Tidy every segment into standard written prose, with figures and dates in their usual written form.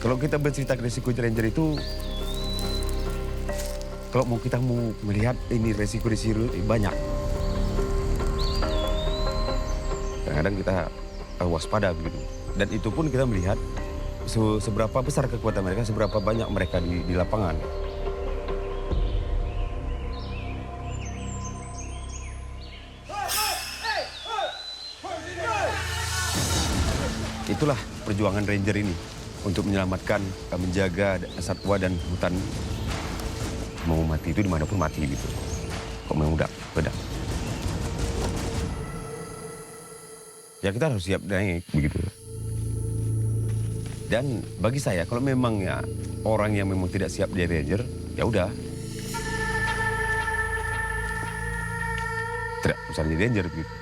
Kalau kita bercerita resiko ranger itu, kalau kita mau melihat ini resiko banyak. Kadang-kadang kita waspada begitu. Dan itu pun kita melihat seberapa besar kekuatan mereka, seberapa banyak mereka di lapangan. Itulah perjuangan ranger ini untuk menyelamatkan, menjaga satwa dan hutan. Mau mati itu dimanapun mati gitu. Kok mau udah. Ya kita harus siap naik begitu. Dan bagi saya kalau memang ya orang yang memang tidak siap jadi ranger, ya udah. Tidak usah jadi ranger gitu.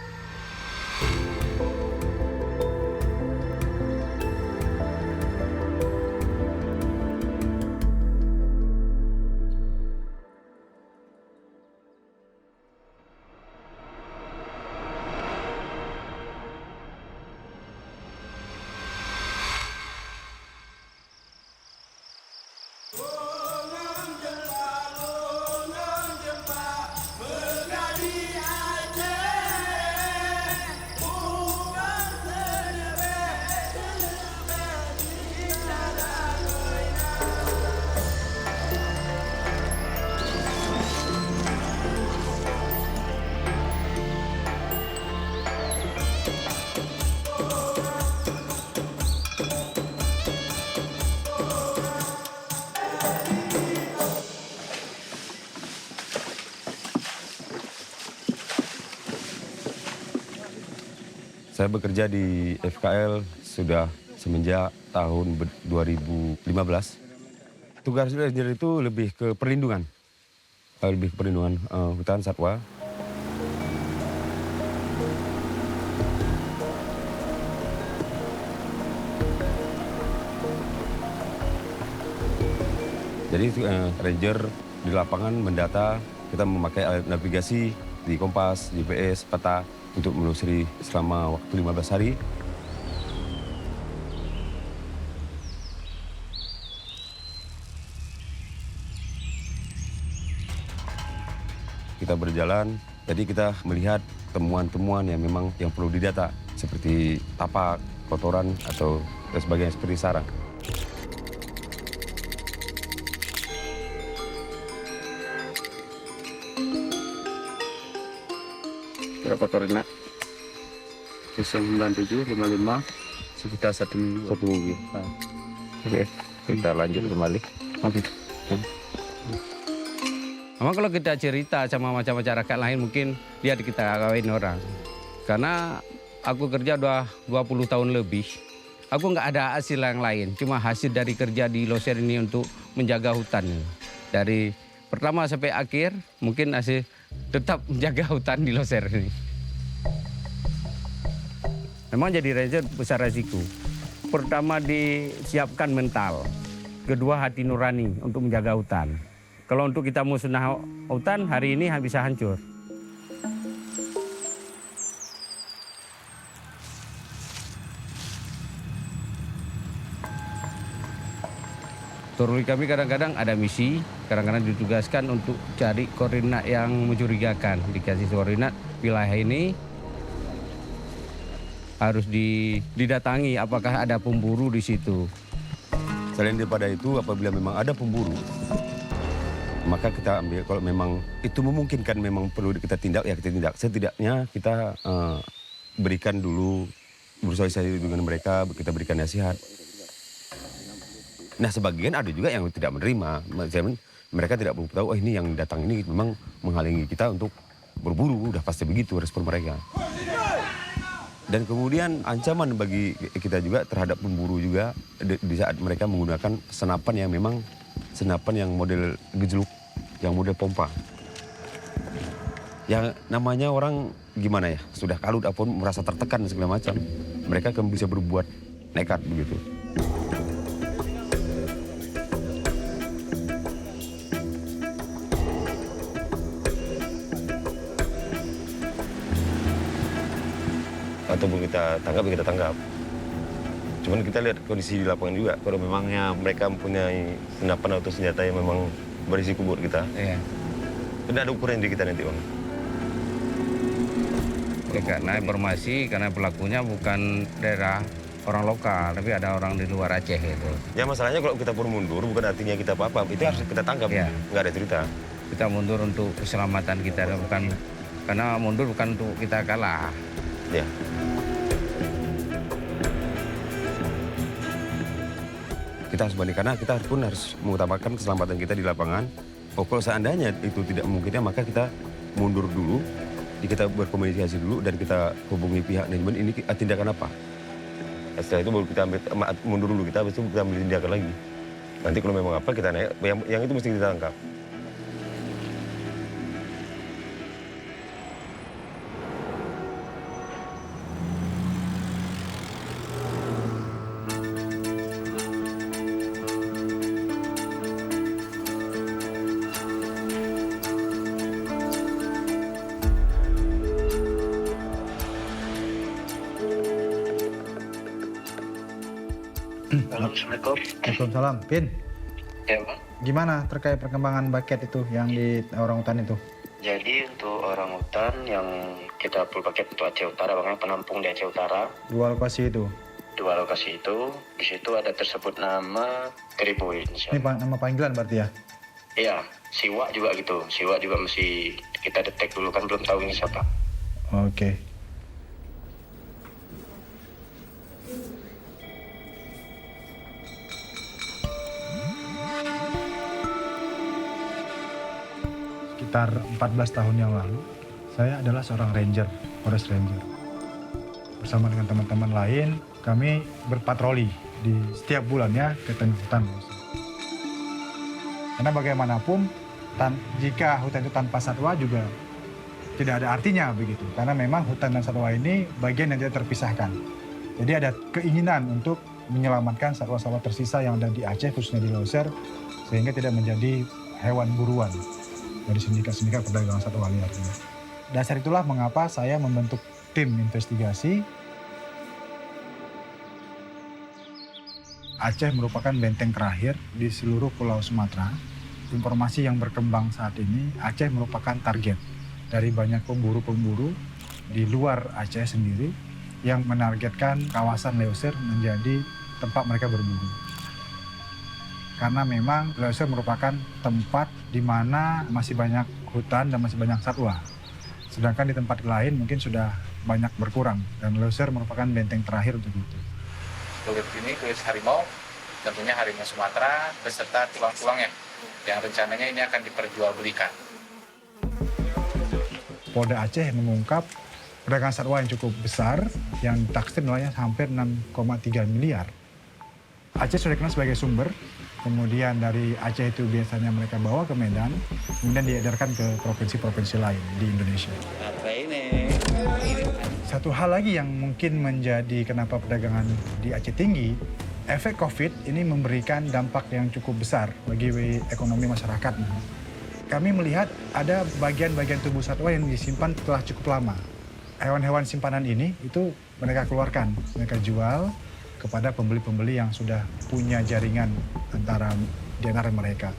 Saya bekerja di FKL sudah semenjak tahun 2015. Tugas ranger itu lebih ke perlindungan. Hutan satwa. Jadi ranger di lapangan mendata, kita memakai alat navigasi di kompas, GPS, peta untuk menelusuri selama waktu 15 hari. Kita berjalan, jadi kita melihat temuan-temuan yang memang yang perlu didata, seperti tapak, kotoran, atau sebagainya seperti sarang. Berapa koordinat? 97, 55, sekitar satu minggu. Oke, kita lanjut kembali. Oke. Memang kalau kita cerita sama macam masyarakat lain mungkin dia kita kawin orang. Karena aku kerja udah 20 tahun lebih. Aku nggak ada hasil yang lain, cuma hasil dari kerja di Loser ini untuk menjaga hutan. Dari pertama sampai akhir mungkin hasil tetap menjaga hutan di Loser ini. Memang jadi ranger besar resiko. Pertama disiapkan mental, kedua hati nurani untuk menjaga hutan. Kalau untuk kita musnah hutan hari ini bisa hancur. Patroli kami kadang-kadang ada misi, kadang-kadang ditugaskan untuk cari koordinat yang mencurigakan. Dikasih koordinat wilayah ini harus didatangi apakah ada pemburu di situ. Selain daripada itu, apabila memang ada pemburu, maka kita ambil, kalau memang itu memungkinkan memang perlu kita tindak, ya kita tindak. Setidaknya kita berikan dulu, bersosialisasi dengan mereka, kita berikan nasihat. Nah, sebagian ada juga yang tidak menerima. Mereka tidak perlu tahu, oh ini yang datang ini memang menghalangi kita untuk berburu. Udah pasti begitu respon mereka. Dan kemudian ancaman bagi kita juga terhadap pemburu juga di saat mereka menggunakan senapan yang memang senapan yang model gejluk, yang model pompa. Yang namanya orang gimana ya, sudah kalut apapun merasa tertekan segala macam. Mereka akan bisa berbuat nekat begitu. Ataupun kita tangkap, ya kita tangkap. Cuman kita lihat kondisi di lapangan juga. Kalau memangnya mereka mempunyai senapan atau senjata yang memang berisiko buat kita, Iya. kan ada ukuran di kita nanti, Bang. Ya, karena informasi, karena pelakunya bukan daerah orang lokal, tapi ada orang di luar Aceh itu. Ya masalahnya kalau kita pun mundur bukan artinya kita apa-apa. Itu harus kita tangkap. Iya. Nggak ada cerita. Kita mundur untuk keselamatan kita, bukan karena mundur bukan untuk kita kalah. Ya. Kita harus banding karena kita pun harus mengutamakan keselamatan kita di lapangan. Oh, kalau seandainya itu tidak memungkinkan, maka kita mundur dulu, kita berkomunikasi dulu dan kita hubungi pihak manajemen ini tindakan apa. Setelah itu baru kita mundur dulu, kita habis itu kita ambil tindakan lagi. Nanti kalau memang apa kita naik, yang itu mesti kita tangkap. Assalamualaikum. Waalaikumsalam. Pin, Ya, Bang. gimana terkait perkembangan bucket itu yang di orang hutan itu? Jadi untuk orang hutan yang kita full paket untuk Aceh Utara, Bang, penampung di Aceh Utara, Dua lokasi itu. dua lokasi itu, di situ ada tersebut nama Keribuin. Ini nama panggilan berarti ya? Iya, Siwak juga gitu. Siwak juga mesti kita detek dulu, kan belum tahu ini siapa. Oke. Sekitar 14 tahun yang lalu, saya adalah seorang ranger, forest ranger. Bersama dengan teman-teman lain, kami berpatroli di setiap bulannya ke tengah hutan. Karena bagaimanapun, jika hutan itu tanpa satwa juga tidak ada artinya begitu. Karena memang hutan dan satwa ini bagian yang tidak terpisahkan. Jadi ada keinginan untuk menyelamatkan satwa-satwa tersisa yang ada di Aceh, khususnya di Leuser, sehingga tidak menjadi hewan buruan dari sindikat-sindikat perdagangan satwa liar. Dasar itulah mengapa saya membentuk tim investigasi. Aceh merupakan benteng terakhir di seluruh Pulau Sumatera. Informasi yang berkembang saat ini, Aceh merupakan target dari banyak pemburu-pemburu di luar Aceh sendiri yang menargetkan kawasan Leuser menjadi tempat mereka berburu. Karena memang Leuser merupakan tempat di mana masih banyak hutan dan masih banyak satwa. Sedangkan di tempat lain mungkin sudah banyak berkurang dan Leuser merupakan benteng terakhir untuk itu. Kulit ini kulit harimau, tentunya harimau Sumatera beserta tulang-tulangnya yang rencananya ini akan diperjualbelikan. Polda Aceh mengungkap perdagangan satwa yang cukup besar yang taksir nilainya hampir 6,3 miliar. Aceh sudah dikenal sebagai sumber, kemudian dari Aceh itu biasanya mereka bawa ke Medan, kemudian diedarkan ke provinsi-provinsi lain di Indonesia. Satu hal lagi yang mungkin menjadi kenapa perdagangan di Aceh tinggi, efek COVID ini memberikan dampak yang cukup besar bagi ekonomi masyarakat. Kami melihat ada bagian-bagian tubuh satwa yang disimpan telah cukup lama. Hewan-hewan simpanan ini itu mereka keluarkan, mereka jual kepada pembeli-pembeli yang sudah punya jaringan di antara mereka.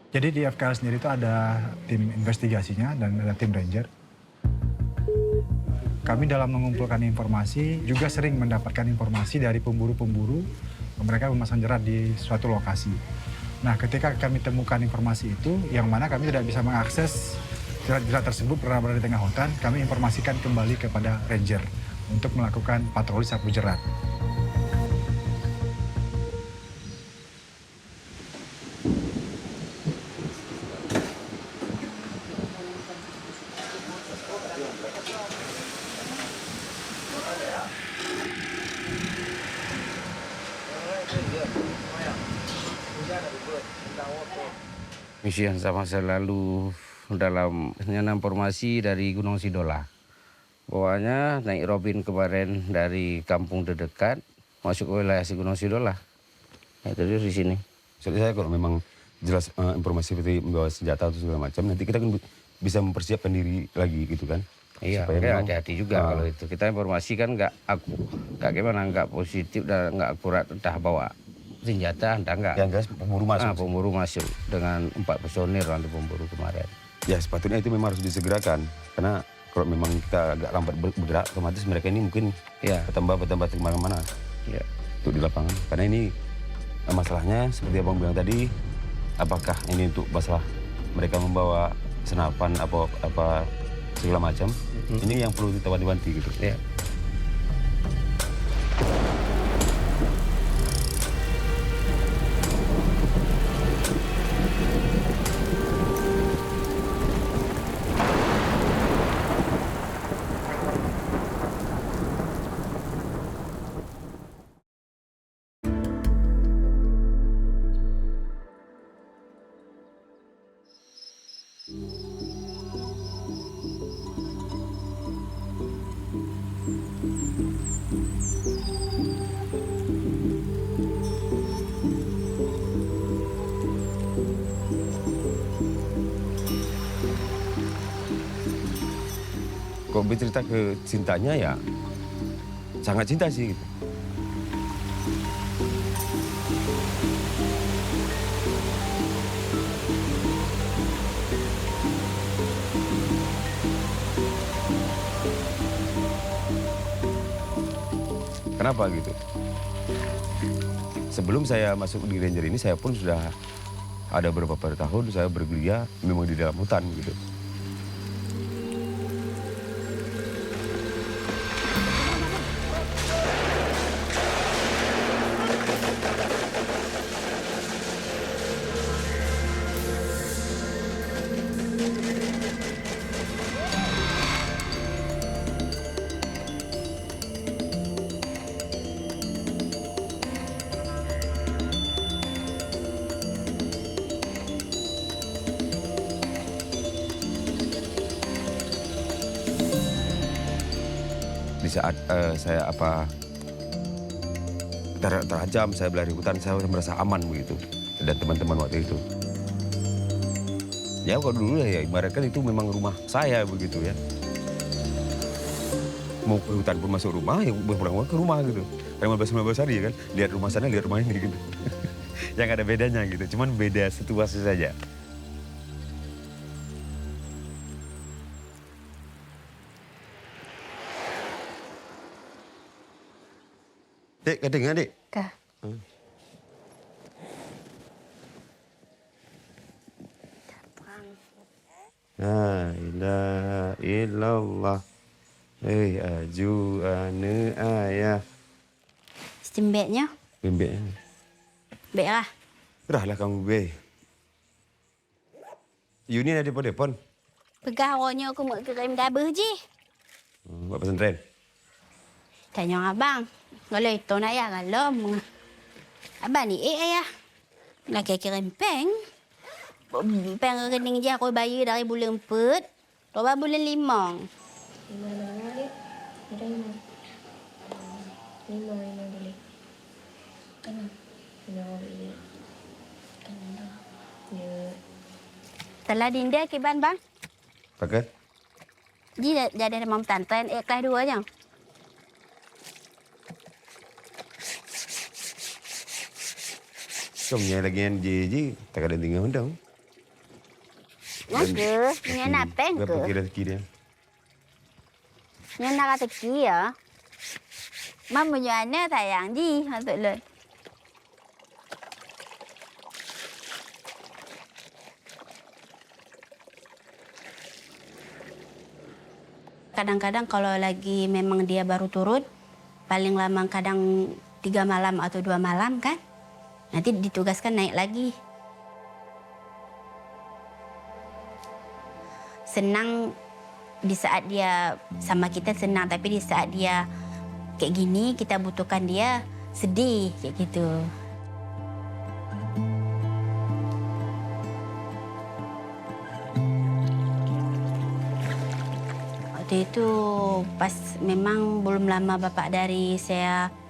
Jadi di FKL sendiri itu ada tim investigasinya dan ada tim ranger. Kami dalam mengumpulkan informasi juga sering mendapatkan informasi dari pemburu-pemburu. Mereka memasang jerat di suatu lokasi. Nah, ketika kami temukan informasi itu, yang mana kami tidak bisa mengakses jerat-jerat tersebut berada di tengah hutan, kami informasikan kembali kepada ranger untuk melakukan patroli sapu jerat. Misi yang sama selalu dalam informasi dari Gunung Sidola. Bawahnya naik Robin kemarin dari kampung terdekat masuk ke wilayah Gunung Sidola. Nah, itu di sini. Jadi saya kalau memang jelas informasi seperti membawa senjata atau segala macam, nanti kita kan bisa mempersiapkan diri lagi gitu kan. Iya, Supaya ya, memang- hati-hati juga kalau itu. Kita informasi kan nggak gimana, nggak positif dan nggak akurat. Entah bawa senjata, entah nggak. Yang jelas pemburu masuk. Pemburu masuk dengan 4 personil untuk pemburu kemarin. Ya sepatutnya itu memang harus disegerakan. Karena kalau memang kita agak lambat bergerak, otomatis mereka ini mungkin Ya, bertambah kemana-mana ya. untuk di lapangan. Karena ini masalahnya seperti abang bilang tadi, apakah ini untuk masalah mereka membawa senapan apa segala macam. Ini yang perlu kita wanti-wanti gitu. Ya. Kalau bercerita ke cintanya ya sangat cinta sih gitu. Kenapa gitu? Sebelum saya masuk di Ranger ini, saya pun sudah ada beberapa tahun saya bergelia memang di dalam hutan gitu. Di saat saya terancam, saya berlari hutan, saya merasa aman begitu. Dan teman-teman waktu itu. Ya kalau dulu ya ibaratkan itu memang rumah saya begitu ya. Mau ke hutan pun masuk rumah, ya pulang ke rumah gitu. 15-15 hari ya kan, lihat rumah sana, lihat rumah ini gitu. Yang ada bedanya gitu, cuman beda situasi saja. Dek, kadang Dek. Kah? La ilaha illallah. Aju ane ayah. Sembeknya? Bembeknya. Bek lah. Gerahlah kamu be. Yuni ada di Podepon. Pegawainya aku mau kirim double je. Buat pesantren. Tanya abang. Kalau itu nak ya kalau abang ni ayah. Nak kirim peng. Peng rekening je aku bayar dari bulan 4. Lepas bulan 5. Telah dinda kiban bang. Pakai? Dia ada mam tantan kelas 2 je. Kamu nyai lagi yang je, tak ada tinggal undang. Nak ke? Nya nak peng ke? Berapa kira dia? Nya nak kata kia. Mam punya anak sayang di untuk le. Kadang-kadang kalau lagi memang dia baru turun, paling lama kadang 3 malam atau 2 malam kan, nanti ditugaskan naik lagi. Senang di saat dia sama kita senang, tapi di saat dia kayak gini kita butuhkan dia sedih kayak gitu. Waktu itu pas memang belum lama bapak dari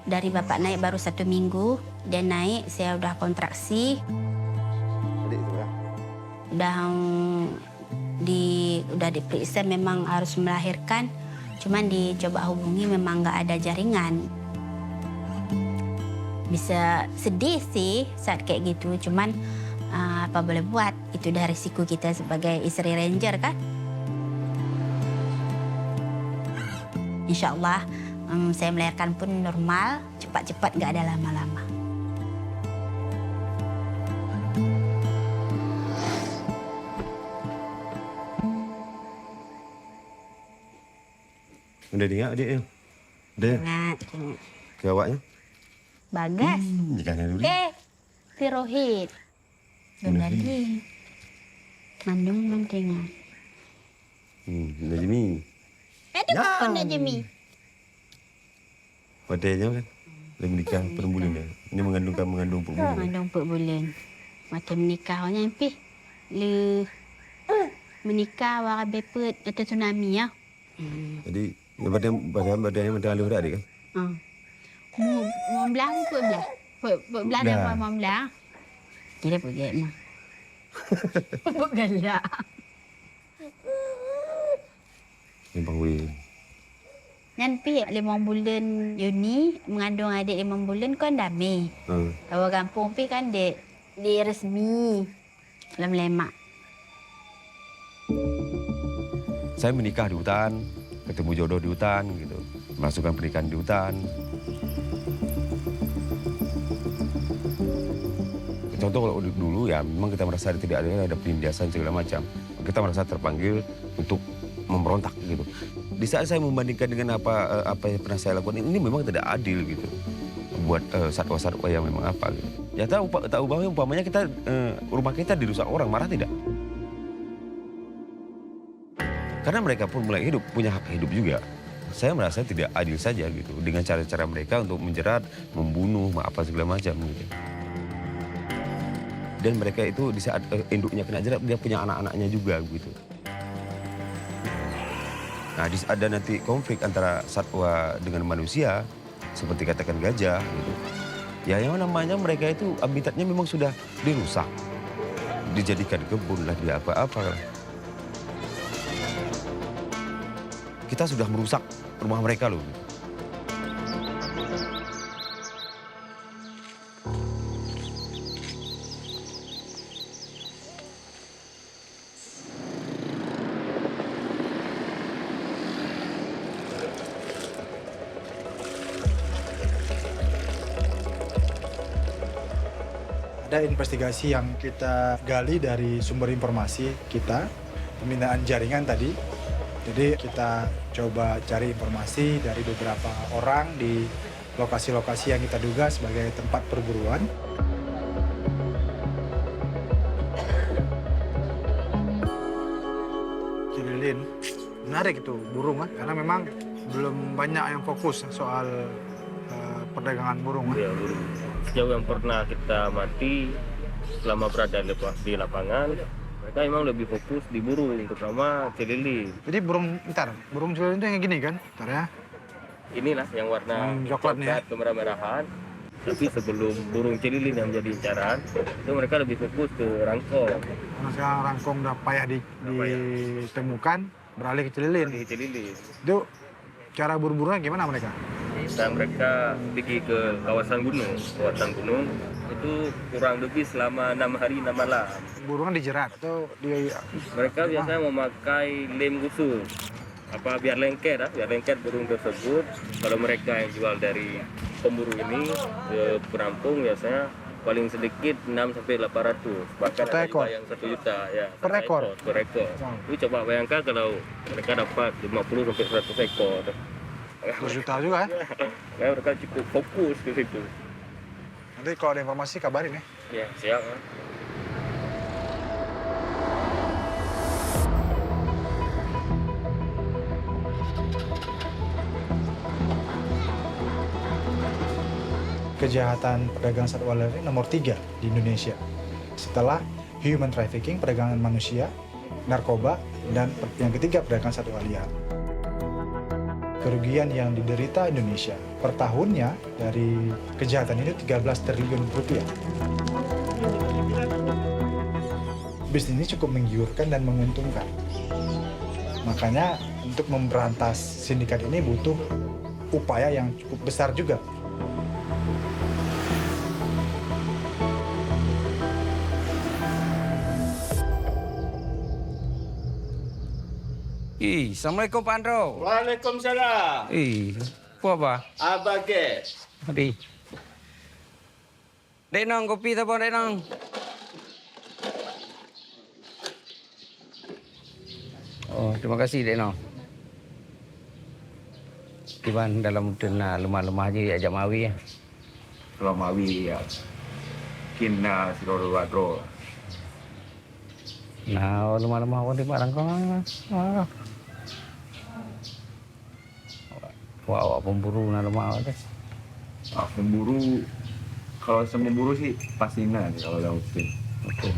bapak naik baru 1 minggu. Dia naik, saya udah kontraksi. Adik itu lah. Udah udah diperiksa memang harus melahirkan, cuman dicoba hubungi memang nggak ada jaringan. Bisa sedih sih saat kayak gitu, cuman apa boleh buat, itu udah risiko kita sebagai istri ranger kan. Insya Allah saya melahirkan pun normal, cepat-cepat nggak ada lama-lama. Udah dengar adiknya? Udah ya? Ingat. Ke awaknya? Bagas. Jangan dulu. Si Rohit. Belum jadi. Mandung belum tengok. Najmi. Aduh, Najmi. Padanya kan? Dah menikah per bulan dah. Ini mengandung per bulan. Mandung 4 bulan. Mata menikahnya empi. Le menikah wara bepet atau tsunami ya. Jadi badannya mentang alur dah adik kan? Mau belah pun belah. Belah dah mau belah. Kira pergi mah. Galak. Memang weh. Nanti 5 bulan Juni mengandung adik 5 bulan kan dah Mei. Awak kampung pi kan di resmi. Dalam lemak. Saya menikah di hutan, ketemu jodoh di hutan gitu. Melangsungkan pernikahan di hutan. Contoh kalau dulu ya memang kita merasa tidak ada penindasan segala macam. Kita merasa terpanggil untuk memberontak gitu. Di saat saya membandingkan dengan apa yang pernah saya lakukan, ini memang tidak adil gitu. Buat satwa-satwa yang memang apa gitu. Ya tahu umpamanya kita rumah kita dirusak orang, marah tidak? Karena mereka pun mulai hidup, punya hak hidup juga. Saya merasa tidak adil saja gitu dengan cara-cara mereka untuk menjerat, membunuh, apa segala macam gitu. Dan mereka itu di saat induknya kena jerat, dia punya anak-anaknya juga gitu. Nah, ada nanti konflik antara satwa dengan manusia, seperti katakan gajah gitu. Ya yang namanya mereka itu habitatnya memang sudah dirusak. Dijadikan kebun lah, dia apa-apa lah. Kita sudah merusak rumah mereka loh. Ada investigasi yang kita gali dari sumber informasi kita, pembinaan jaringan tadi. Jadi kita coba cari informasi dari beberapa orang di lokasi-lokasi yang kita duga sebagai tempat perburuan. Cililin, menarik itu burung kan? Karena memang belum banyak yang fokus soal perdagangan burung. Ya, burung. Sejauh yang pernah kita mati selama berada di lapangan, mereka memang lebih fokus di burung, terutama celili. Jadi burung celili itu yang gini kan? Bentar ya. Inilah yang warna coklat kemerah-merahan. Tapi sebelum burung celili yang menjadi incaran, itu mereka lebih fokus ke rangkong. Karena sekarang rangkong udah payah ditemukan, beralih ke celilin. Itu cara buru-burunya gimana mereka? Dan mereka pergi ke kawasan gunung. Itu kurang lebih selama 6 hari 6 malam. Burungnya dijerat atau mereka biasanya memakai lem khusus. Biar lengket burung tersebut. Kalau mereka yang jual dari pemburu ini ke penampung biasanya paling sedikit 6 sampai 800. Bahkan ada juga yang 1 juta ya. Per ekor. Wow. Coba bayangkan kalau mereka dapat 50 sampai 100 ekor. 1 juta juga ya. Mereka cukup fokus ke situ. Nanti kalau ada informasi kabarin ya. Ya, siap. Kejahatan perdagangan satwa liar ini nomor 3 di Indonesia. Setelah human trafficking, perdagangan manusia, narkoba, dan yang ketiga perdagangan satwa liar. Kerugian yang diderita Indonesia per tahunnya dari kejahatan ini 13 triliun rupiah. bisnis ini cukup menggiurkan dan menguntungkan. Makanya untuk memberantas sindikat ini butuh upaya yang cukup besar juga. Assalamualaikum Pak Andro. Waalaikumsalam. Apa? Abah Ges. Adi. Dek Nong, kopi tak apa Dek Nong? Oh, terima kasih Dek Nong. Kiban dalam dena lemah-lemah aja ajak mawi ya. Kalau mawi ya, kina seluruh wadro. Nah, lemah-lemah apa di barang kau? Wah, pemburu na lemah apa? Pemburu, kalau pemburu sih pasti nanti kalau lautin. Betul.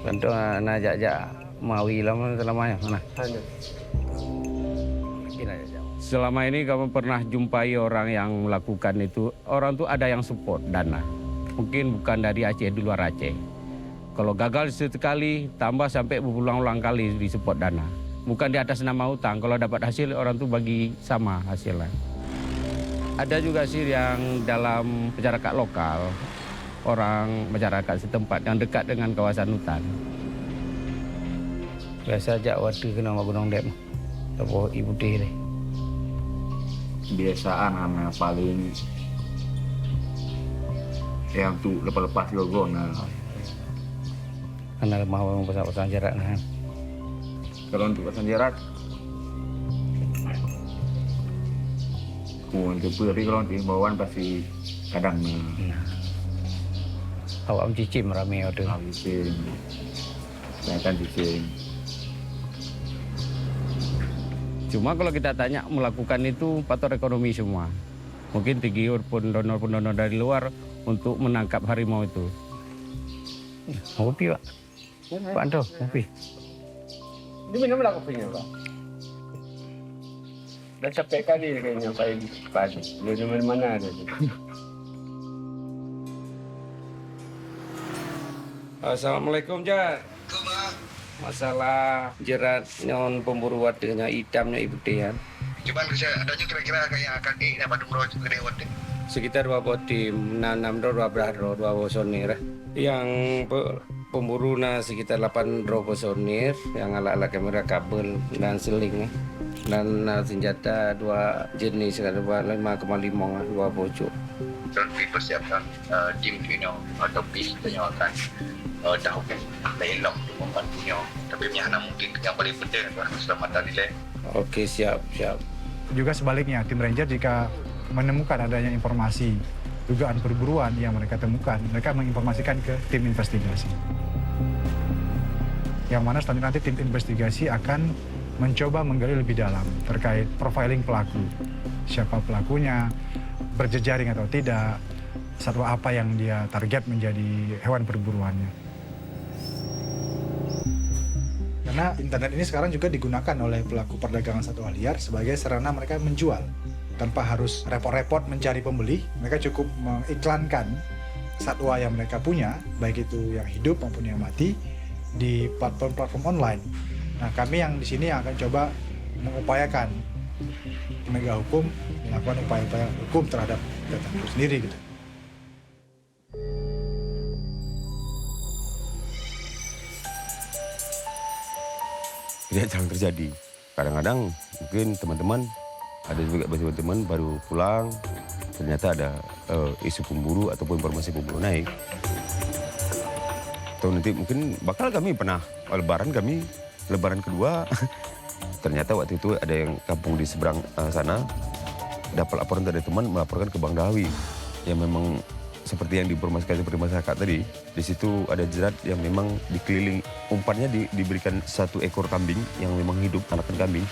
Bantu na ajak mawi lama selamanya mana? Selama ini kamu pernah jumpai orang yang melakukan itu, orang tuh ada yang support dana. Mungkin bukan dari Aceh, di luar Aceh. Kalau gagal sekali, tambah sampai berulang-ulang kali di support dana. Bukan di atas nama utang, kalau dapat hasil orang tuh bagi sama hasilnya. Ada juga sih yang dalam masyarakat lokal, orang masyarakat setempat yang dekat dengan kawasan hutan. Biasa aja waktu kena gunung dem, atau ibu teh deh. Kebiasaan anak paling yang tuh lepas-lepas logo nah. Karena mau pasang jarak nah. Kalau untuk pasang jarak, untuk tapi kalau untuk himbauan pasti kadang Awak cicim rame waktu. Cicim, saya kan cicim. Cuma kalau kita tanya melakukan itu faktor ekonomi semua. Mungkin tigiur pun donor dari luar untuk menangkap harimau itu. Kopi Pak. Pak Anto, kopi. Diminumlah kopinya, Pak. Udah capek kali kayaknya pagi. Di mana ada. Assalamualaikum, Jar. Masalah jerat nyon pemburu wadenya hitamnya ibu Tian. Cuman adanya kira-kira kayak akan dapat umroh gede wadi. Sekitar 2 botim, 6 dua beraro, 2 bosonir. Yang pemburu sekitar 8 bosonir, yang ala-ala kamera kabel dan seling. Dan senjata 2 jenis, ada 5,5, 2 bocor. Dan dipersiapkan tim atau bis yang akan tahu elok membantunya. Tapi hanya mungkin yang paling penting adalah keselamatan nilai. Oke, siap. Juga sebaliknya, tim ranger jika menemukan adanya informasi dugaan perburuan yang mereka temukan, mereka menginformasikan ke tim investigasi. Yang mana selanjutnya nanti tim investigasi akan mencoba menggali lebih dalam terkait profiling pelaku. Siapa pelakunya, berjejaring atau tidak, satwa apa yang dia target menjadi hewan perburuannya. Karena internet ini sekarang juga digunakan oleh pelaku perdagangan satwa liar sebagai sarana mereka menjual. Tanpa harus repot-repot mencari pembeli, mereka cukup mengiklankan satwa yang mereka punya, baik itu yang hidup maupun yang mati, di platform-platform online. Nah, kami yang di sini akan coba mengupayakan penegak hukum melakukan upaya-upaya hukum terhadap data itu sendiri gitu. Tidak jarang terjadi. Kadang-kadang mungkin teman-teman, ada juga teman-teman baru pulang, ternyata ada isu pemburu ataupun informasi pemburu naik. Atau nanti mungkin bakal kami pernah lebaran kedua, ternyata waktu itu ada yang kampung di seberang sana, dapat laporan dari teman melaporkan ke Bang Dawi, yang memang seperti yang diinformasikan seperti masyarakat tadi, di situ ada jerat yang memang dikeliling, umpannya diberikan 1 ekor kambing yang memang hidup, anakan kambing,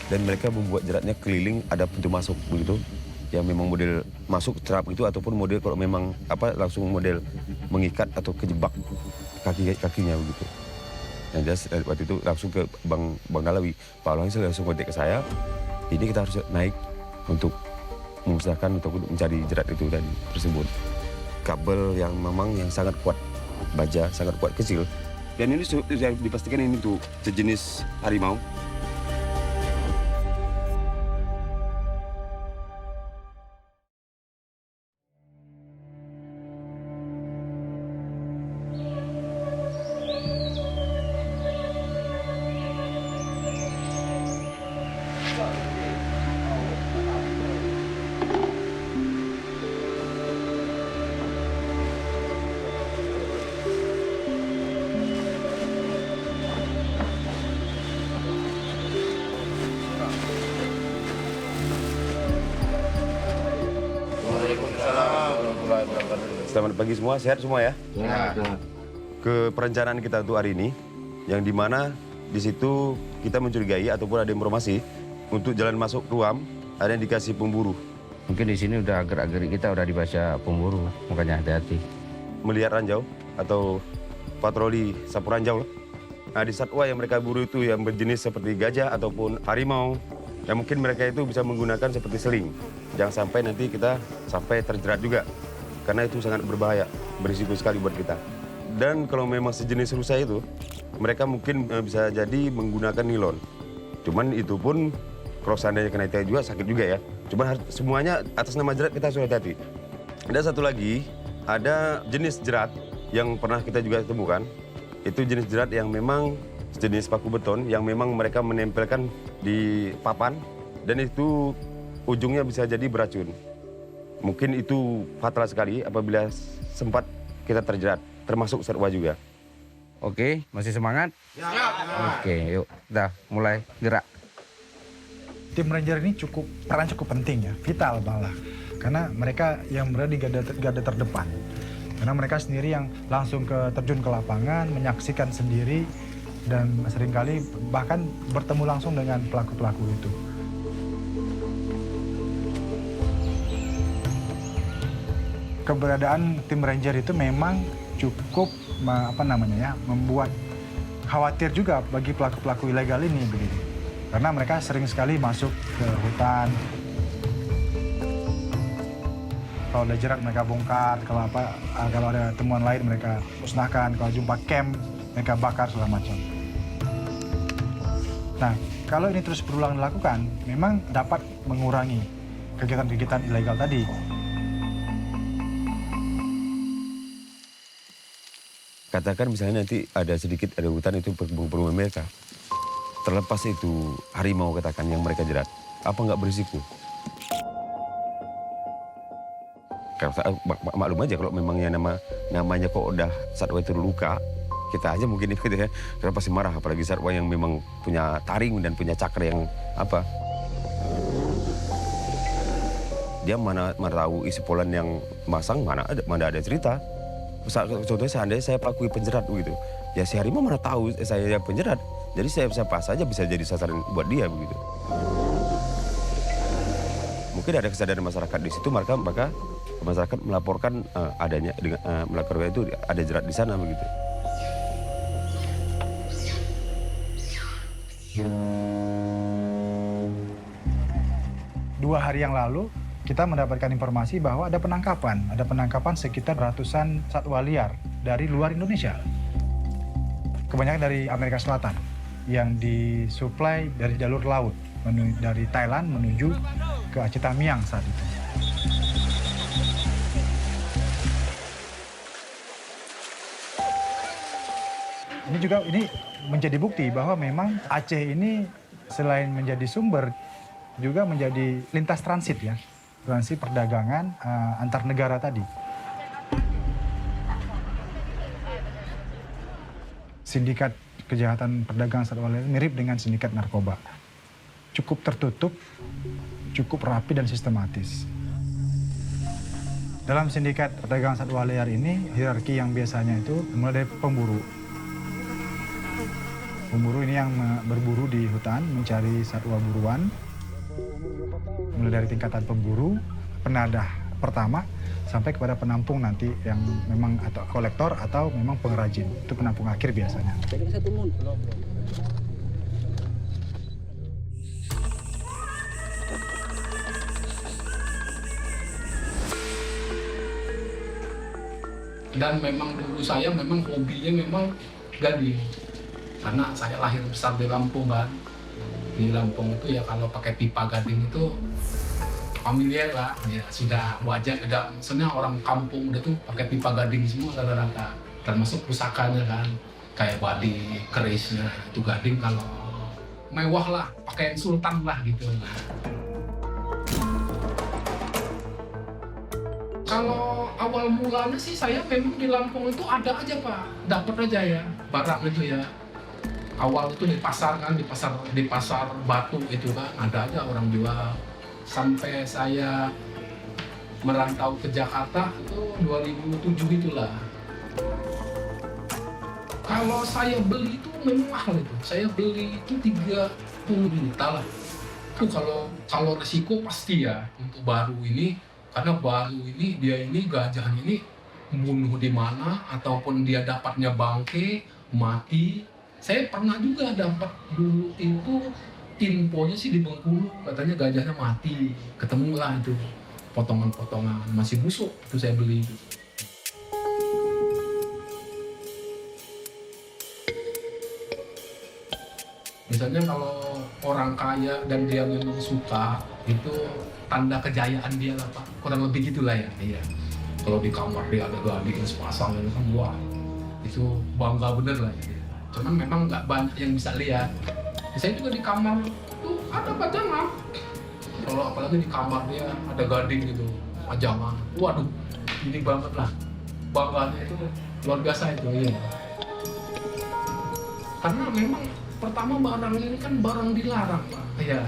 dan mereka membuat jeratnya keliling ada pintu masuk begitu, yang memang model masuk cerap itu ataupun model kalau memang langsung model mengikat atau kejebak kakinya begitu. Yang jelas waktu itu langsung ke Bang Galawi, Pak Alhasil langsung kontak ke saya, ini kita harus naik untuk memusnahkan untuk mencari jerat itu tadi tersebut. Kabel yang memang yang sangat kuat baja sangat kuat kecil. Dan ini sudah dipastikan ini tuh sejenis harimau. Selamat pagi semua, sehat semua ya? Ke perencanaan kita untuk hari ini, yang dimana di situ kita mencurigai ataupun ada informasi untuk jalan masuk Ruam ada yang dikasih pemburu. Mungkin di sini udah gerak-gerik kita udah dibaca pemburu, makanya hati-hati. Melihat ranjau atau patroli sapu ranjau. Nah, di satwa yang mereka buru itu yang berjenis seperti gajah ataupun harimau, yang mungkin mereka itu bisa menggunakan seperti seling. Jangan sampai nanti kita sampai terjerat juga. Karena itu sangat berbahaya, berisiko sekali buat kita. Dan kalau memang sejenis rusa itu, mereka mungkin bisa jadi menggunakan nilon. Cuman itu pun kalau seandainya kena itu juga sakit juga ya. Cuman semuanya atas nama jerat kita sudah hati-hati. Dan satu lagi, ada jenis jerat yang pernah kita juga temukan. Itu jenis jerat yang memang jenis paku beton yang memang mereka menempelkan di papan dan itu ujungnya bisa jadi beracun. Mungkin itu fatal sekali apabila sempat kita terjerat, termasuk satwa juga. Oke, masih semangat? Oke, yuk kita mulai gerak. Tim Ranger ini peran cukup penting ya, vital malah. Karena mereka yang berada di garda terdepan. Karena mereka sendiri yang langsung terjun ke lapangan, menyaksikan sendiri, dan seringkali bahkan bertemu langsung dengan pelaku-pelaku itu. Keberadaan tim Ranger itu memang cukup membuat khawatir juga bagi pelaku-pelaku ilegal ini begitu. Karena mereka sering sekali masuk ke hutan. Kalau ada jerat mereka bongkar, kalau ada temuan lain mereka musnahkan, kalau jumpa camp mereka bakar segala macam. Nah, kalau ini terus berulang dilakukan, memang dapat mengurangi kegiatan-kegiatan ilegal tadi. Katakan misalnya nanti ada hutan itu berburu mereka. Terlepas itu harimau katakan yang mereka jerat, apa nggak berisiko? Maklum aja kalau memang yang namanya kok udah satwa itu luka, kita aja mungkin itu ya, kita pasti marah. Apalagi satwa yang memang punya taring dan punya cakar yang apa. Dia mana tahu isi polan yang masang, mana ada cerita. Contohnya seandainya saya pelaku penjerat begitu, ya si harimau mana tahu saya yang penjerat, jadi saya pas saja bisa jadi sasaran buat dia begitu. Mungkin ada kesadaran masyarakat di situ, maka masyarakat melaporkan adanya melaporkan itu ada jerat di sana begitu. Dua hari yang lalu kita mendapatkan informasi bahwa ada penangkapan sekitar ratusan satwa liar dari luar Indonesia. Kebanyakan dari Amerika Selatan yang disuplai dari jalur laut dari Thailand menuju ke Aceh Tamiang saat itu. Ini menjadi bukti bahwa memang Aceh ini selain menjadi sumber juga menjadi lintas transit ya. Transit perdagangan antar negara tadi. Sindikat kejahatan perdagangan satwa liar mirip dengan sindikat narkoba. Cukup tertutup, cukup rapi dan sistematis. Dalam sindikat perdagangan satwa liar ini, hierarki yang biasanya itu mulai dari pemburu. Pemburu ini yang berburu di hutan, mencari satwa buruan. Mulai dari tingkatan pemburu, penadah pertama, sampai kepada penampung nanti yang memang atau kolektor atau memang pengrajin. Itu penampung akhir biasanya. Dan memang dulu saya memang hobinya memang gading. Karena saya lahir besar di Lampung kan. Di Lampung itu ya kalau pakai pipa gading itu familiar lah, ya sudah wajar. Maksudnya orang kampung udah tuh pakai pipa gading semua rata-rata. Termasuk pusakanya kan, kayak badik, kerisnya itu gading. Kalau mewah lah, pakaian sultan lah gitu. Kalau awal mulanya sih saya memang di Lampung itu ada aja Pak, dapat aja ya barang itu ya. Awal itu di pasar kan, di pasar Batu itu kan ada aja orang jual. Sampai saya merantau ke Jakarta itu 2007 itulah. Kalau saya beli itu memang mahal itu. Saya beli itu 30 juta lah. Itu kalau resiko pasti ya untuk baru ini. Karena baru ini dia ini gajahnya ini bunuh di mana ataupun dia dapatnya bangke, mati. Saya pernah juga dapat dulu itu infonya sih di Bengkulu, katanya gajahnya mati. Ketemulah itu potongan-potongan masih busuk itu saya beli itu. Misalnya kalau orang kaya dan dia memang suka, itu tanda kejayaan dia lah Pak. Kurang lebih gitulah ya. Iya. Kalau di kamar dia ada gading sepasang itu kan wah, itu bangga bener lah ya. Cuman memang nggak banyak yang bisa lihat. Saya juga di kamar tuh ada pajangan. Kalau apalagi di kamar dia ada gading gitu, pajangan. Waduh, ini banget lah. Bangganya itu luar biasa itu ya. Karena memang pertama barang ini kan barang dilarang Pak. Iya,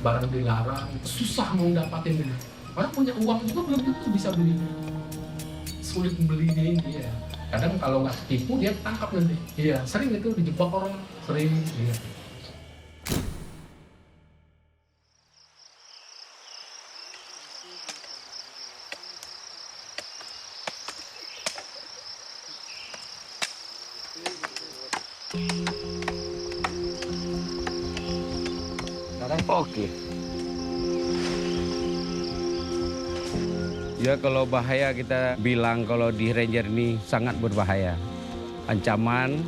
barang dilarang, susah mau dapatin ini. Orang punya uang juga belum tentu bisa beli. Sulit belinya ini ya. Kadang kalau nggak tipu dia tangkap nanti. Iya, sering itu dijebak orang, sering. Iya. Oke. Ya kalau bahaya kita bilang kalau di Ranger ini sangat berbahaya. Ancaman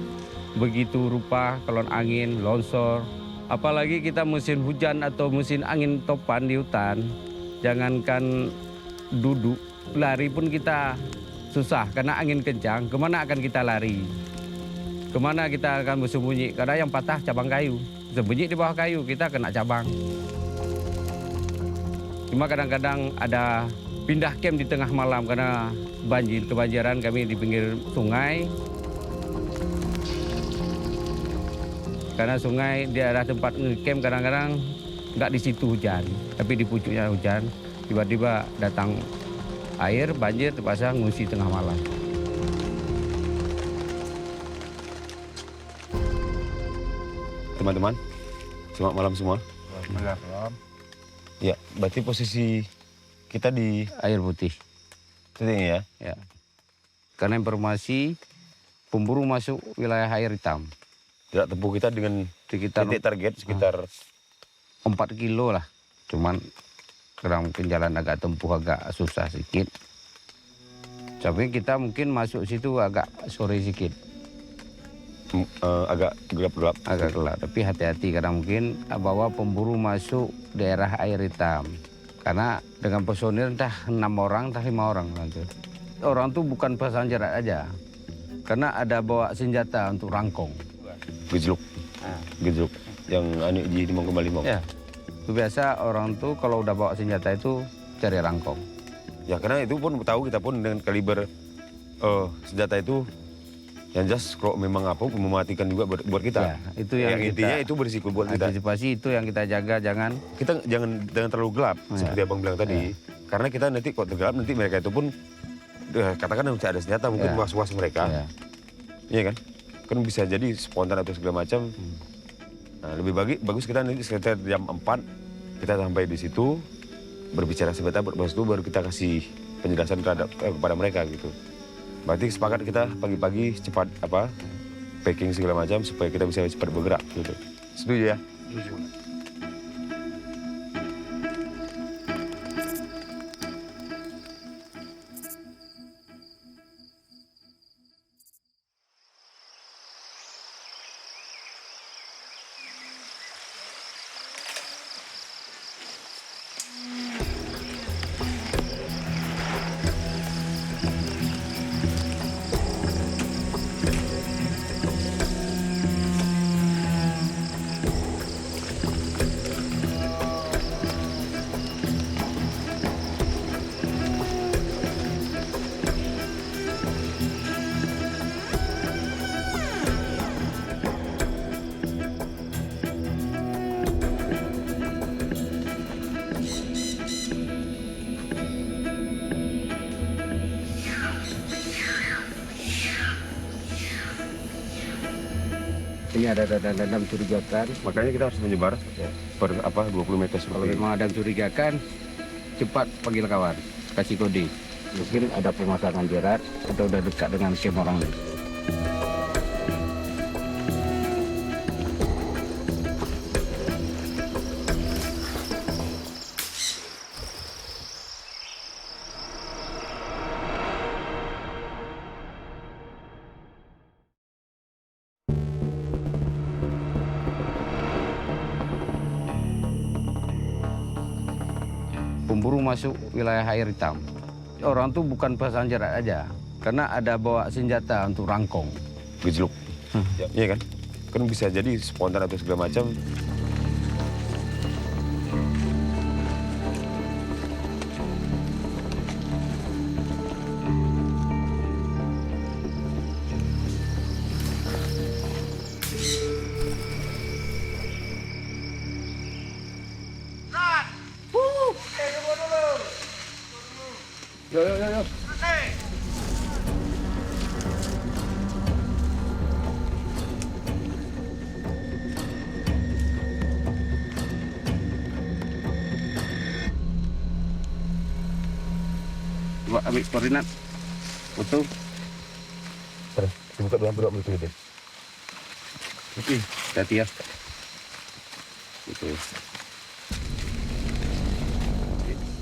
begitu rupa kalau angin, longsor. Apalagi kita musim hujan atau musim angin topan di hutan. Jangankan duduk, lari pun kita susah karena angin kencang. Kemana akan kita lari? Kemana kita akan bersembunyi? Karena yang patah cabang kayu. Sembunyi di bawah kayu, kita kena cabang. Cuma kadang-kadang ada pindah camp di tengah malam karena banjir, kebanjiran kami di pinggir sungai. Karena sungai di daerah tempat ngecamp kadang-kadang nggak di situ hujan, tapi di pucuknya hujan. Tiba-tiba datang air, banjir, terpaksa ngungsi tengah malam. Teman-teman, selamat malam semua. Malam. Ya, berarti posisi kita di Air putih. titik ini ya? Ya. Karena informasi pemburu masuk wilayah air hitam. Jarak tempuh kita dengan Sekitar titik target sekitar 4 kilo lah. Cuman karena mungkin jalan agak tempuh agak susah sedikit. Tapi kita mungkin masuk situ agak sore sedikit. agak gelap-gelap. Agak gelap, tapi hati-hati karena mungkin bawa pemburu masuk daerah air hitam. Karena dengan personil entah 6 orang, entah 5 orang nanti. Orang tuh bukan pasang jarak aja. Karena ada bawa senjata untuk rangkong. Gejluk. Gejluk. Yang anik di 5,5. Ya. Itu biasa orang tuh kalau udah bawa senjata itu cari rangkong. Ya karena itu pun tahu kita pun dengan kaliber senjata itu yang jelas kalau memang apa mematikan juga buat kita. Ya, itu yang intinya itu berisiko buat kita. Antisipasi itu yang kita jaga, jangan terlalu gelap seperti abang bilang tadi. Karena kita nanti kok tergelap nanti mereka itu pun katakan masih ada senjata mungkin was-was mereka. Iya kan? Kan bisa jadi spontan atau segala macam. Nah, lebih bagus kita nanti sekitar jam 4 kita sampai di situ berbicara sebentar, itu baru kita kasih penjelasan kepada mereka gitu. Berarti sepakat kita pagi-pagi cepat packing segala macam supaya kita bisa cepat bergerak gitu. Setuju ya? Setuju. Ini ada tanda-tanda mencurigakan. Makanya kita harus menyebar per 20 meter Kalau seperti ini. memang ada mencurigakan, cepat panggil kawan, kasih kode. Mungkin ada pemasangan jerat atau udah dekat dengan camp orang lain. Pemburu masuk wilayah air hitam. Orang tuh bukan pasang jerat aja, karena ada bawa senjata untuk rangkong. Gejluk. Iya kan? Kan bisa jadi spontan atau segala macam. Yo. Coba ambil koordinat. Betul. Terus, dibuka dua betul deh. Oke, hati ya. Betul.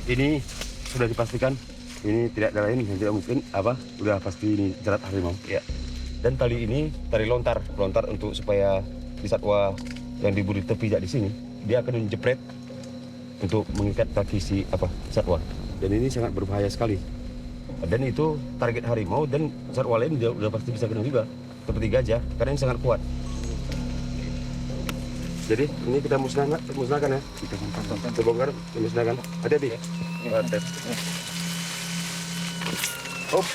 Ini sudah dipastikan. Ini tidak ada lain yang tidak mungkin udah pasti ini jerat harimau. Ya. Dan tali ini tali lontar untuk supaya di satwa yang diburu terpijak di sini, dia akan menjepret untuk mengikat kaki si satwa. Dan ini sangat berbahaya sekali. Dan itu target harimau dan satwa lain udah pasti bisa kena juga, seperti gajah karena ini sangat kuat. Jadi ini kita musnahkan ya. Kita bongkar, musnahkan. Hati-hati. Oh.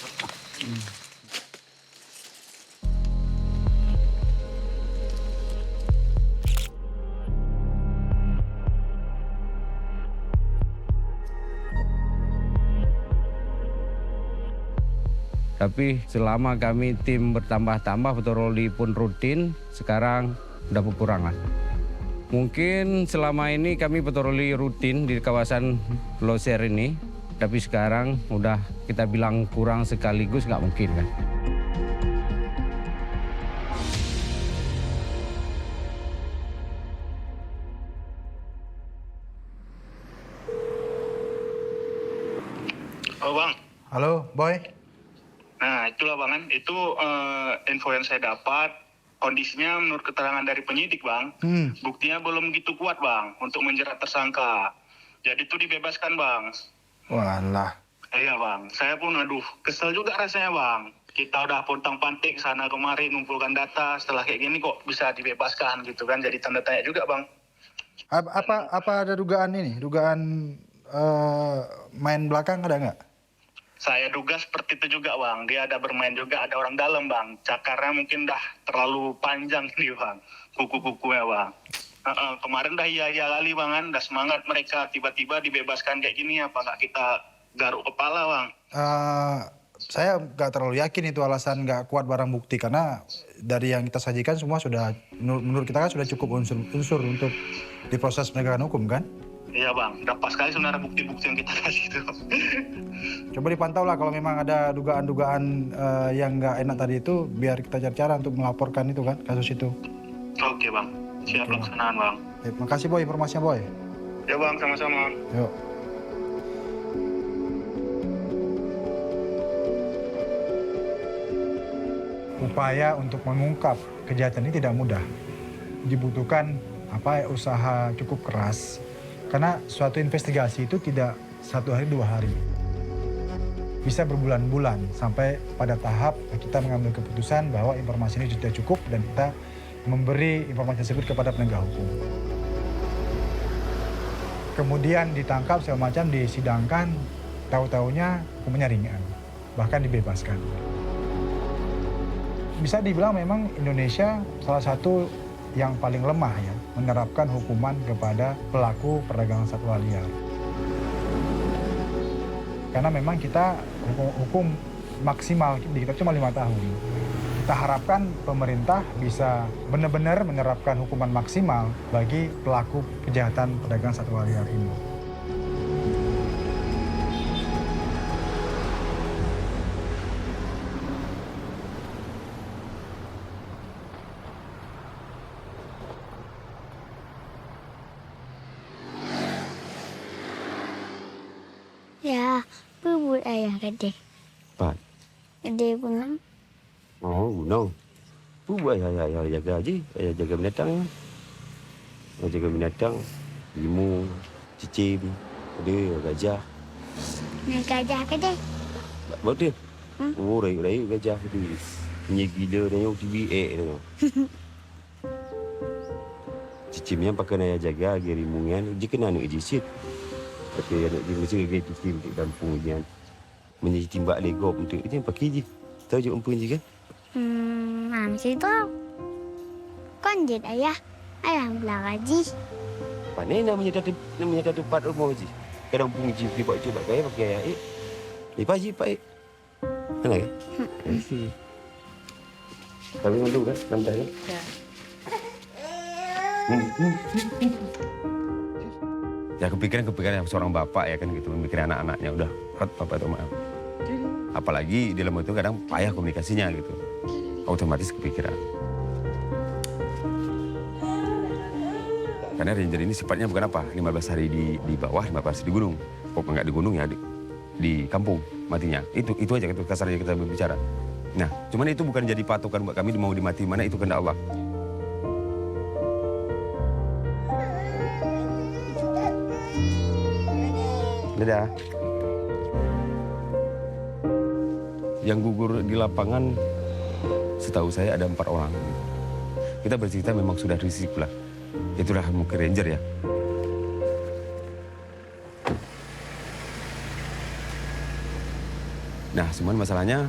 Tapi selama kami tim bertambah-tambah, patroli pun rutin, sekarang udah kekurangan. Mungkin selama ini kami patroli rutin di kawasan Loser ini, tapi sekarang udah kita bilang kurang sekaligus nggak mungkin kan. Oh bang. Halo, Boy. Nah itulah bang, itu info yang saya dapat. Kondisinya menurut keterangan dari penyidik bang, buktinya belum gitu kuat bang untuk menjerat tersangka. Jadi itu dibebaskan bang. Walah. Iya bang, saya pun kesel juga rasanya bang. Kita udah pontang-panting sana kemari ngumpulkan data, setelah kayak gini kok bisa dibebaskan gitu kan, jadi tanda tanya juga bang. Apa ada dugaan main belakang ada nggak? Saya duga seperti itu juga bang, dia ada bermain juga, ada orang dalam bang. Cakarnya mungkin dah terlalu panjang nih bang, kuku-kukunya bang. Kemarin dah iya kali bang kan, dah semangat mereka, tiba-tiba dibebaskan kayak gini, apa nggak kita garuk kepala bang? Saya nggak terlalu yakin itu alasan nggak kuat barang bukti, karena dari yang kita sajikan semua sudah, menurut kita kan sudah cukup unsur untuk diproses penegakan hukum kan? Iya bang, udah pas sekali sebenarnya bukti-bukti yang kita kasih itu. Coba dipantau lah kalau memang ada dugaan-dugaan yang nggak enak tadi itu, biar kita cari cara untuk melaporkan itu kan, kasus itu. Oke bang, siap pelaksanaan bang. Terima kasih Boy informasinya Boy. Ya bang, sama-sama. Yuk. Upaya untuk mengungkap kejahatan ini tidak mudah. Dibutuhkan usaha cukup keras. Karena suatu investigasi itu tidak 1 hari 2 hari. Bisa berbulan-bulan sampai pada tahap kita mengambil keputusan bahwa informasi ini sudah cukup dan kita memberi informasi tersebut kepada penegak hukum. Kemudian ditangkap segala macam, disidangkan, tahu-taunya hukumannya ringan, bahkan dibebaskan. Bisa dibilang memang Indonesia salah satu yang paling lemah ya, menerapkan hukuman kepada pelaku perdagangan satwa liar. Karena memang kita hukum maksimal di kita cuma 5 tahun. Kita harapkan pemerintah bisa benar-benar menerapkan hukuman maksimal bagi pelaku kejahatan perdagangan satwa liar ini. Ya, bubur ayah gede. Pak. Gede pun. Oh, no. Buat ayah jaga aja. Ayah jaga binatang. Ayah jaga binatang. Limau, cicim, ada gajah. Naik gajah gede. Betul. Oh, rayu gajah tu. Punya gila dia TV tu. Cicimnya pakai ayah jaga lagi rimungan. Dia kena anak jisit. Pakai anak dia mesti lagi cicim di kampung dia. Menjadi timbak legop untuk dia pakai je. Tahu je umpun je kan? Masih tahu. Konjet ayah. Ayah belah gaji. Pandai namanya dah tempat rumah je. Kadang pun je pergi buat coba kaya pakai ayah. Lepas je pak. Kenal ke? Tapi dulu kan, nampak kan? Ya. Ya kepikiran seorang bapak ya kan gitu, memikirkan anak-anaknya udah bapak itu maaf. Apalagi dalam itu kadang payah komunikasinya gitu, otomatis kepikiran. Karena ranger ini sifatnya bukan apa, 15 hari di bawah, 15 hari di gunung. Kok enggak di gunung ya di kampung matinya. Itu aja gitu kasarnya kita berbicara. Nah, cuman itu bukan jadi patokan buat kami mau dimati mana itu kehendak Allah. Dadah. Yang gugur di lapangan setahu saya ada 4 orang. Kita bercerita memang sudah risiko lah. Itulah mungkin ranger ya. Nah, cuman masalahnya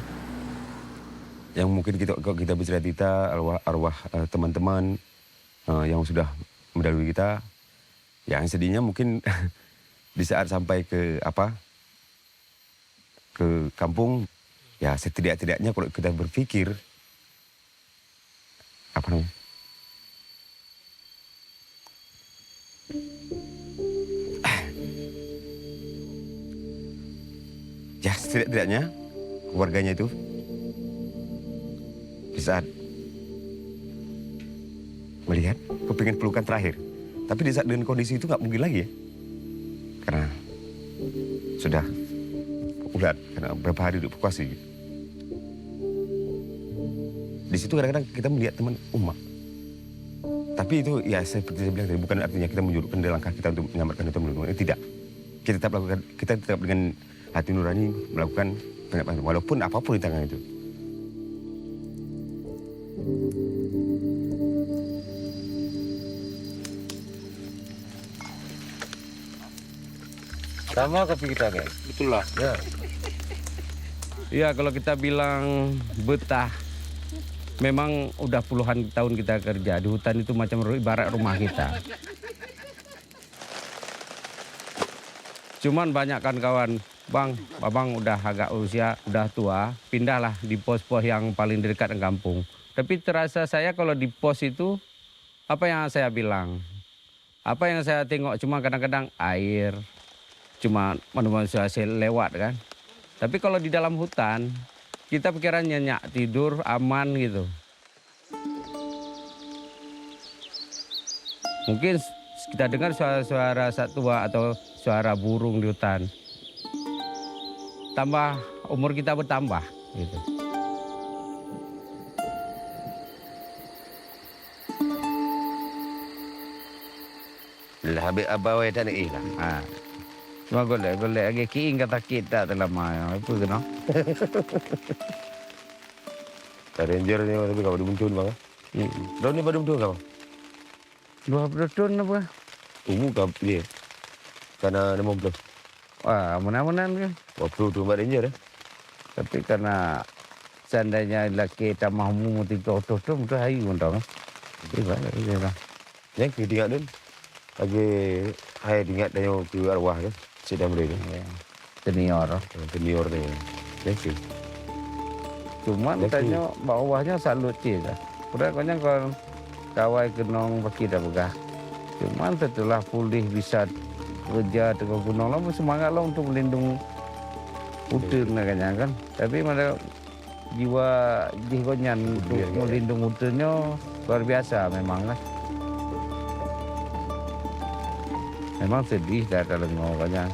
yang mungkin kita bercerita arwah teman-teman yang sudah mendahului kita, yang sedihnya mungkin di saat sampai ke kampung, ya setidak-tidaknya kalau kita berpikir apa namanya? Ya setidak-tidaknya keluarganya itu di saat melihat kepingin pelukan terakhir, tapi di saat dengan kondisi itu nggak mungkin lagi ya, karena sudah ulat karena berapa hari dievakuasi. Di situ kadang-kadang kita melihat teman umat, tapi itu ya seperti saya bilang tadi bukan artinya kita menjurukkan dari langkah kita untuk menyelamatkan atau melindungi, tidak. Kita tetap dengan hati nurani melakukan pengamatan walaupun apapun di tangan itu. Sama kopi kita kan? Betul lah. Ya. Iya, kalau kita bilang betah, memang udah puluhan tahun kita kerja di hutan itu macam ibarat rumah kita. Cuman banyak kan kawan, Bang, Babang udah agak usia, udah tua, pindahlah di pos-pos yang paling dekat dengan kampung. Tapi terasa saya kalau di pos itu, apa yang saya bilang? Apa yang saya tengok cuma kadang-kadang air, cuma manusia lewat kan. Tapi kalau di dalam hutan, kita pikiran nyenyak, tidur, aman gitu. Mungkin kita dengar suara-suara satwa atau suara burung di hutan. Tambah umur kita bertambah gitu. Lah habis abawai tak nak lah. Ha. Cuma golek lagi kiing kata kita telah mai. Apa kena? Ranger ni tapi kau dimuncul bang. Daun ni baru betul kau. 20 tahun apa? Umur kau dia. Karena 50. Wah, mudah-mudahan kan. 20 tu buat ranger dah. Tapi karena seandainya laki tambah umur 30 tahun mesti hari pun tahu. Iya lah. Yang kita ingat dun. Lagi hai ingat dia ke arwah kan. Sedang mereka. Senior. Senior ni. Thank you. Cuman tanya bawahnya salut je lah. Udah konyang kalau kawai kenong pakai dah begah. Cuman setelah pulih bisa kerja dengan gunung lah, semangat lah untuk melindungi hutan kan. Tapi mereka jiwa jigonyan untuk melindungi hutannya luar biasa memang lah. Memang sedih dah kalau ngomongnya.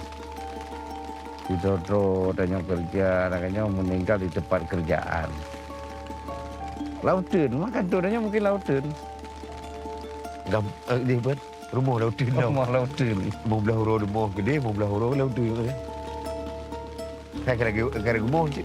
Didodro tanya kerja, anaknya meninggal di tempat kerjaan. Lautan, makan turunnya mungkin lautan. Dia buat rumah lautan. Rumah lautan. Mau belah huruf rumah gede, mau belah huruf lautan. Kayak rumah je.